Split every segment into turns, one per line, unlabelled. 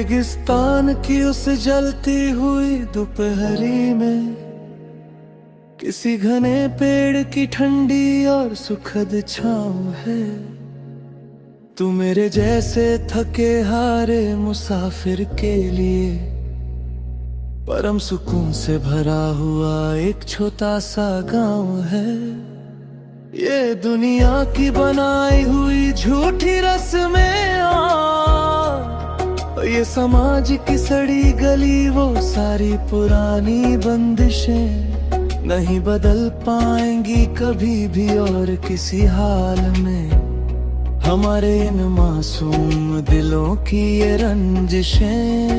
रेगिस्तान की उस जलती हुई दोपहरी में किसी घने पेड़ की ठंडी और सुखद छाँव है। तू मेरे जैसे थके हारे मुसाफिर के लिए परम सुकून से भरा हुआ एक छोटा सा गांव है। ये दुनिया की बनाई हुई झूठी रस्में ये समाज की सड़ी गली वो सारी पुरानी बंदिशें नहीं बदल पाएंगी कभी भी और किसी हाल में। हमारे इन मासूम दिलों की ये रंजिशें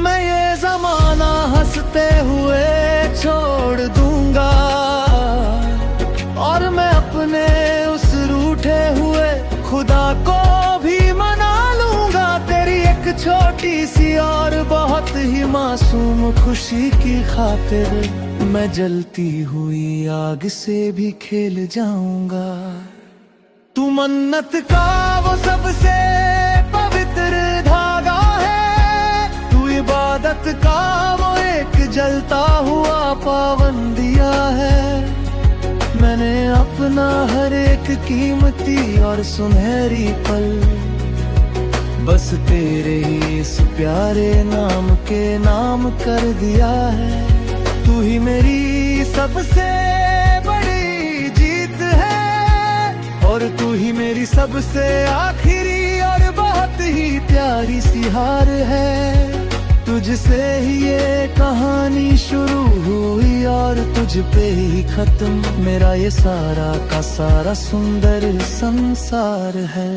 मैं ये जमाना हंसते हुए छोड़ दूंगा और मैं अपने उस रूठे हुए खुदा को भी मना लूंगा। तेरी एक छोटी सी और बहुत ही मासूम खुशी की खातिर मैं जलती हुई आग से भी खेल जाऊंगा। तू मन्नत का वो सबसे पवित्र धागा है, तू इबादत का वो एक जलता हुआ पावन दिया है। मैंने अपना हर एक कीमती और सुनहरी पल बस तेरे ही इस प्यारे नाम के नाम कर दिया है। तू ही मेरी सबसे बड़ी जीत है और तू ही मेरी सबसे आखिरी और बहुत ही प्यारी सी हार है। तुझसे ही ये कहानी शुरू हुई और तुझ पे ही खत्म मेरा ये सारा का सारा सुंदर संसार है।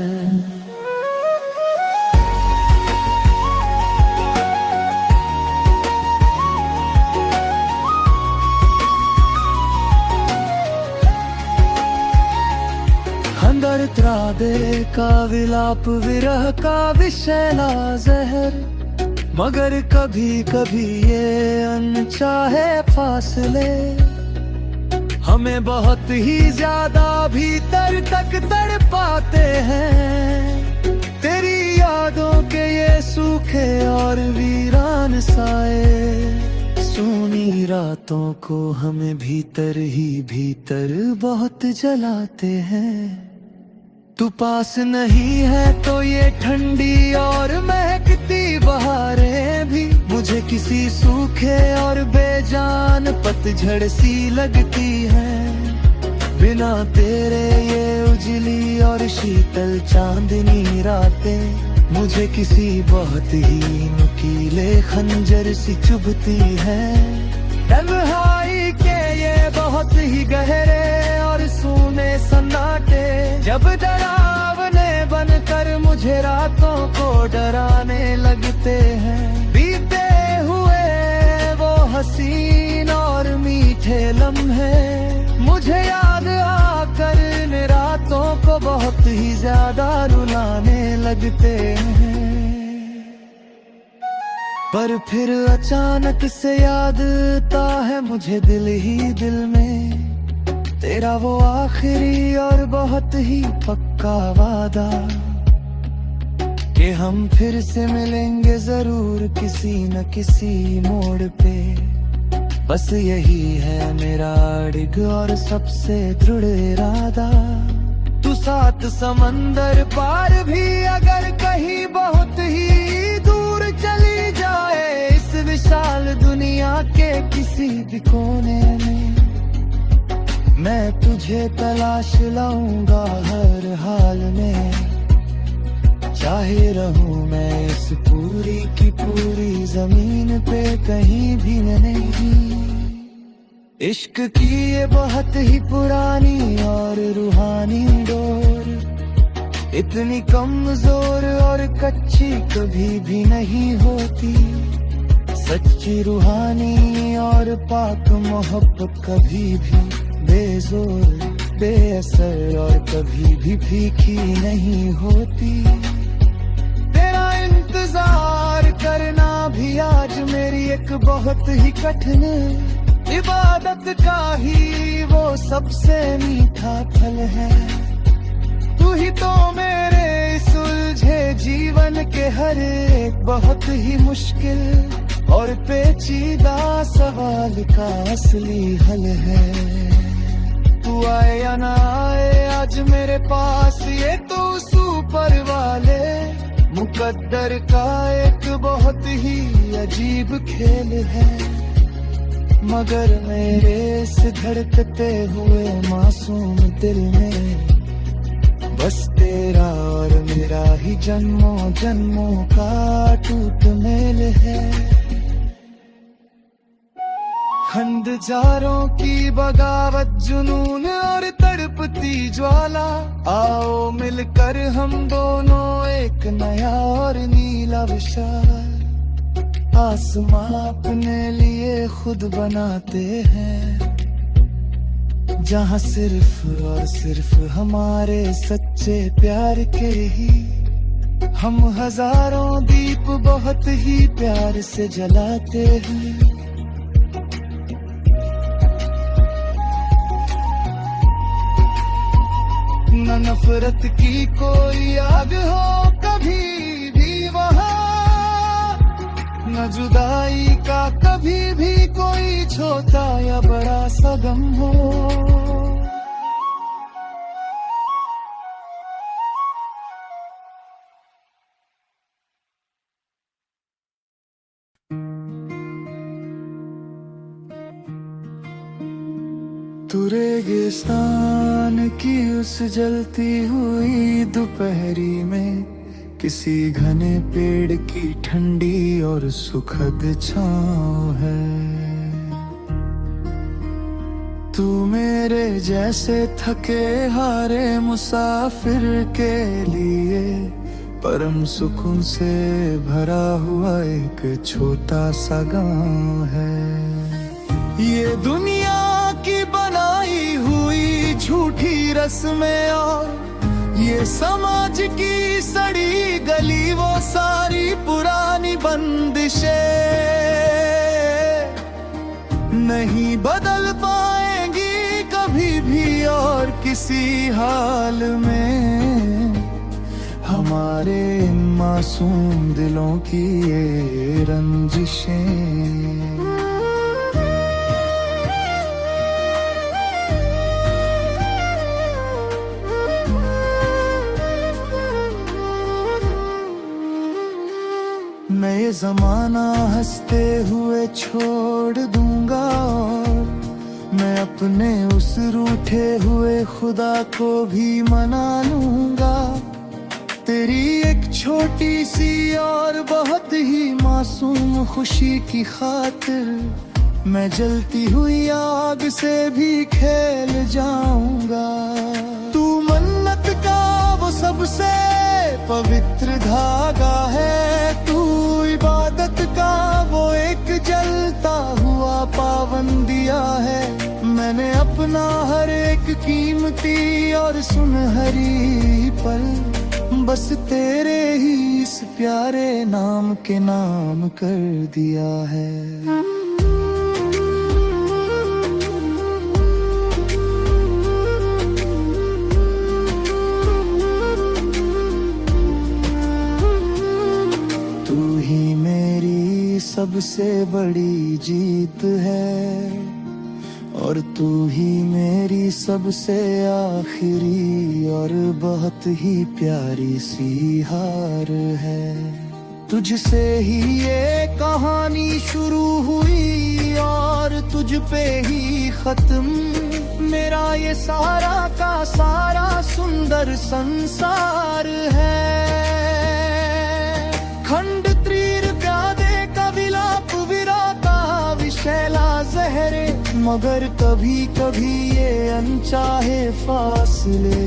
हंदर त्रादे का विलाप विरह का विषैला जहर मगर कभी कभी ये अनचाहे फासले हमें बहुत ही ज्यादा भीतर तक तड़पाते हैं। तेरी यादों के ये सूखे और वीरान साए सूनी रातों को हमें भीतर ही भीतर बहुत जलाते हैं। तू पास नहीं है तो ये ठंडी और महकती बहारें भी मुझे किसी सूखे और बेजान पतझड़ सी लगती हैं। बिना तेरे ये उजली और शीतल चांदनी रातें मुझे किसी बहुत ही नुकीले खंजर सी चुभती हैं। तन्हाई के ये बहुत ही गहरे और सूने सन्नाटे जब डरावने बनकर मुझे रातों को डराने लगते हैं। बीते हुए वो हसीन और मीठे लम्हे मुझे याद आकर इन रातों को बहुत ही ज्यादा रुलाने लगते हैं। पर फिर अचानक से याद आता है मुझे दिल ही दिल में तेरा वो आखिरी और बहुत ही पक्का वादा कि हम फिर से मिलेंगे जरूर किसी न किसी मोड़ पे। बस यही है मेरा अड़िग और सबसे दृढ़ इरादा। तू सात समंदर पार भी अगर कहीं बहुत ही दूर चली जाए इस विशाल दुनिया के किसी भी कोने में मैं तुझे तलाश लाऊंगा हर हाल में। चाहे रहूं मैं इस पूरी की पूरी जमीन पे कहीं भी नहीं। इश्क की ये बहुत ही पुरानी और रूहानी डोर इतनी कमजोर और कच्ची कभी भी नहीं होती। सच्ची रूहानी और पाक मोहब्बत कभी भी बेजोर बेअसर और कभी भी फीकी नहीं होती। तेरा इंतजार करना भी आज मेरी एक बहुत ही कठिन इबादत का ही वो सबसे मीठा फल है। तू ही तो मेरे इस तुझे जीवन के हर एक बहुत ही मुश्किल और पेचीदा सवाल का असली हल है। तू आए या ना आए आज मेरे पास, ये तो ऊपर वाले मुकद्दर का एक बहुत ही अजीब खेल है। मगर मेरे इस धड़कते हुए मासूम दिल में बस तेरा और मेरा ही जन्मों जन्मों का टूट मेल है। खंडजारों की बगावत, जुनून और तड़पती ज्वाला, आओ मिलकर हम दोनों एक नया और नीला विशाल आसमां अपने लिए खुद बनाते हैं, जहाँ सिर्फ और सिर्फ हमारे सच्चे प्यार के ही हम हजारों दीप बहुत ही प्यार से जलाते हैं। न नफरत की कोई आग हो कभी भी वहाँ, न जुदाई का कभी भी कोई छोटा या बड़ा सा गम हो। तू रेगिस्तान की उस जलती हुई दोपहरी में, किसी घने पेड़ की ठंडी और सुखद छाँव है। तू मेरे जैसे थके हारे मुसाफिर के लिए परम सुकून से भरा हुआ एक छोटा सा गाँव है। ये दुनिया की बनाई हुई झूठी रस्में और ये समाज की सड़ी गली, वो सारी पुरानी बंदिशें नहीं बदल पाएंगी कभी भी और किसी हाल में। हमारे इन मासूम दिलों की ये रंजिशें मैं ये जमाना हंसते हुए छोड़ दूंगा और मैं अपने उस रूठे हुए खुदा को भी मना लूंगा। तेरी एक छोटी सी और बहुत ही मासूम खुशी की खातिर मैं जलती हुई आग से भी खेल जाऊंगा। तू मन्नत का वो सबसे पवित्र धागा है, तू इबादत का वो एक जलता हुआ पावन दिया है। मैंने अपना हर एक कीमती और सुनहरी पल बस तेरे ही इस प्यारे नाम के नाम कर दिया है। सबसे बड़ी जीत है और तू ही मेरी सबसे आखिरी और बहुत ही प्यारी सी हार है। तुझसे ही ये कहानी शुरू हुई और तुझ पे ही खत्म मेरा ये सारा का सारा सुंदर संसार है। खंड त्रीर प्यादे विलाप विराता विशैला जहरे, मगर कभी कभी ये अनचाहे फासले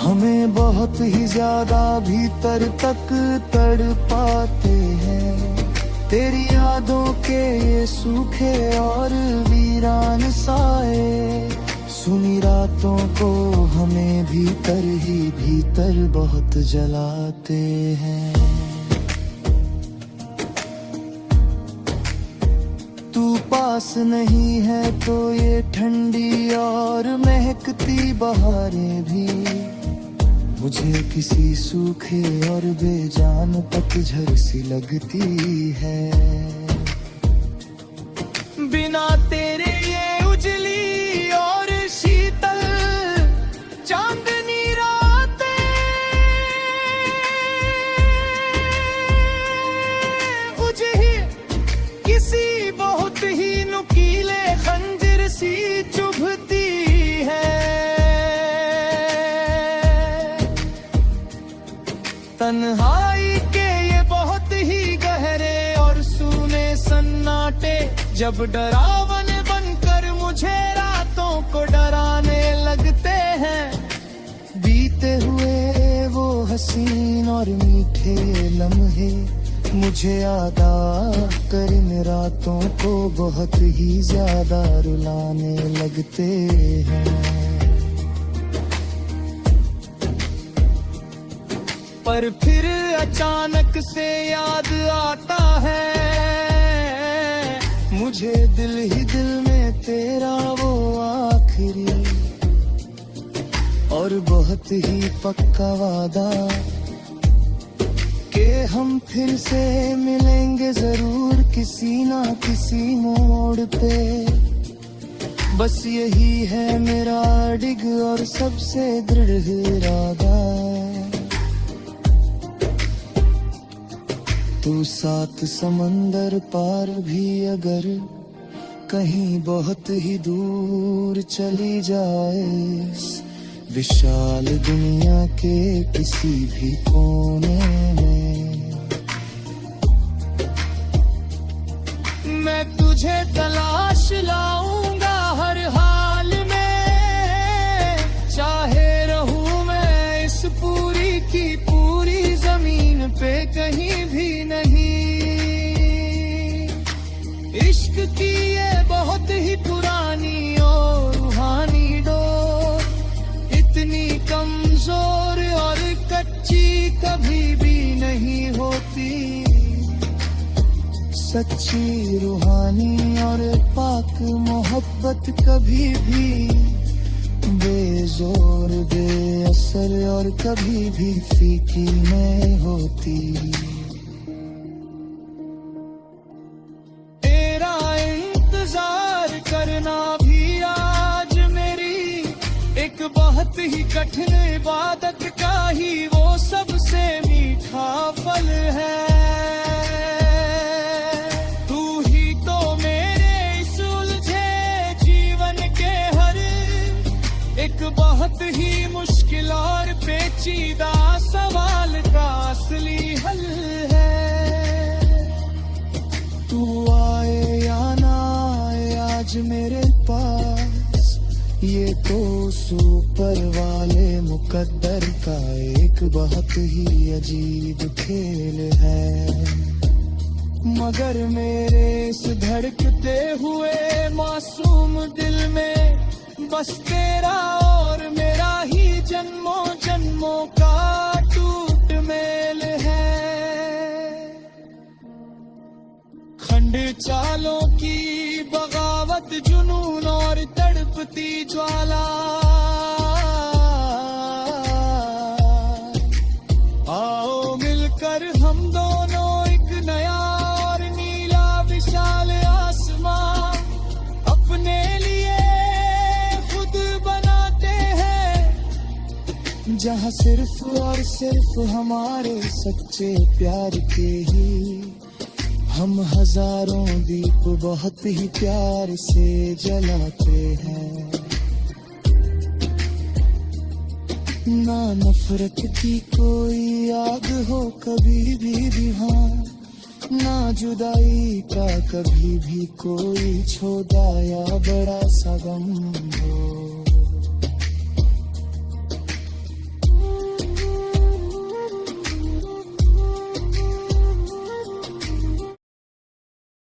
हमें बहुत ही ज्यादा भीतर तक तड़पाते हैं। तेरी यादों के ये सूखे और वीरान साए सुनी रातों को हमें भीतर ही भीतर बहुत जलाते हैं। पास नहीं है तो ये ठंडी और महकती बहारें भी मुझे किसी सूखे और बेजान पतझड़ सी लगती है। बिना तेरे ये उजली और शीतल चांदनी रातें मुझे ही किसी बहुत ही नुकीले खंजर सी चुभती है। तन्हाई के ये बहुत ही गहरे और सूने सन्नाटे जब डरावन बनकर मुझे रातों को डराने लगते हैं। बीते हुए वो हसीन और मीठे लम्हे मुझे याद आकर इन रातों को बहुत ही ज्यादा रुलाने लगते हैं। पर फिर अचानक से याद आता है मुझे दिल ही दिल में तेरा वो आखिरी और बहुत ही पक्का वादा कि हम फिर से मिलेंगे जरूर किसी ना किसी मोड़ पे। बस यही है मेरा अडिग और सबसे दृढ़ इरादा। तू सात समंदर पार भी अगर कहीं बहुत ही दूर चली जाए, विशाल दुनिया के किसी भी कोने में, मैं तुझे तलाश लाऊंगा हर हाल में। चाहे रहूं मैं इस पूरी की पूरी जमीन पे कहीं भी नहीं। इश्क की ये बहुत ही पुरानी और रूहानी डोर इतनी कमजोर और कच्ची कभी भी नहीं होती। सच्ची रूहानी और पाक मोहब्बत कभी भी बेजोर बेअसर और कभी भी फीकी नहीं होती। तेरा इंतजार करना भी आज मेरी एक बहुत ही कठिन इबादत का ही वो सबसे मीठा फल है। बहुत ही मुश्किल और पेचीदा सवाल का असली हल है। तू आए या ना आए आज मेरे पास, ये तो ऊपर वाले मुकद्दर का एक बहुत ही अजीब खेल है। मगर मेरे इस धड़कते हुए मासूम दिल में बस तेरा और मेरा ही जन्मों जन्मों का टूट मेल है। खंड चालों की बगावत जुनून और तड़पती ज्वाला, आओ मिलकर हम दोनों एक नया और नीला विशाल आसमां अपने लिए जहाँ सिर्फ और सिर्फ हमारे सच्चे प्यार के ही हम हजारों दीप बहुत ही प्यार से जलाते हैं। ना नफरत की कोई आग हो कभी भी हाँ, ना जुदाई का कभी भी कोई छोटा या बड़ा सा गम हो।